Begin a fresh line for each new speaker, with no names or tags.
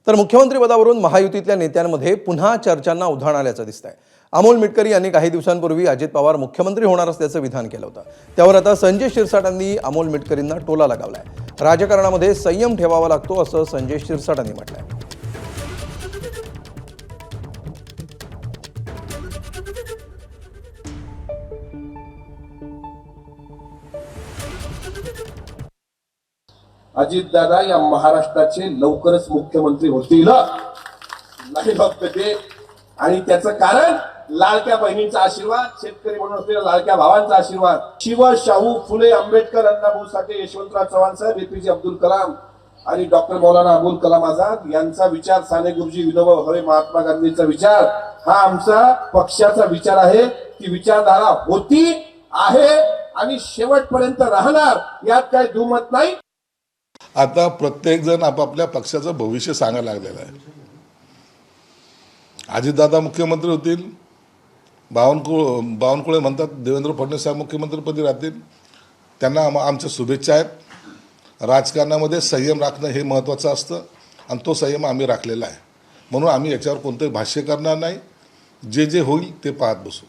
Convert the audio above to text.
तर मुख्यमंत्रीपदावरून महायुतीतल्या नेत्यांमध्ये पुन्हा चर्चांना उधाण आल्याचं दिसतंय। अमोल मिटकरी यांनी काही दिवसांपूर्वी अजित पवार मुख्यमंत्री होणार असल्याचं विधान केलं होतं। त्यावर आता संजय शिरसाटांनी अमोल मिटकरींना टोला लगावलाय। राजकारणामध्ये संयम ठेवावा लागतो असं संजय शिरसाटांनी म्हटलंय।
अजितदादा या महाराष्ट्राचे लवकरच मुख्यमंत्री होतील, नाही फक्त ते, आणि त्याचं कारण लाडक्या बहिणींचा आशीर्वाद, शेतकरी म्हणून असलेल्या लाडक्या भावांचा आशीर्वाद, शिव, शाहू, फुले, आंबेडकर, अण्णाभाऊ साठे, यशवंतराव चव्हाण साहेब, एपीजे अब्दुल कलाम आणि डॉक्टर मौलाना अबुल कलाम आझाद यांचा विचार, साने गुरुजी, विनोबा भावे, महात्मा गांधींचा विचार हा आमचा पक्षाचा विचार आहे। ती विचारधारा होती, आहे आणि शेवटपर्यंत राहणार, यात काही दुमत नाही।
आता प्रत्येक जण आपापल्या पक्षाचं भविष्य सांगायला लागलेलं आहे। अजितदादा मुख्यमंत्री होतील, बावनकुळे म्हणतात देवेंद्र फडणवीस साहेब मुख्यमंत्रीपदी राहतील, त्यांना आमच्या शुभेच्छा आहेत। राजकारणामध्ये संयम राखणं हे महत्त्वाचं असतं आणि तो संयम आम्ही राखलेला आहे, म्हणून आम्ही याच्यावर कोणतंही भाष्य करणार नाही। जे जे होईल ते पाहत बसू।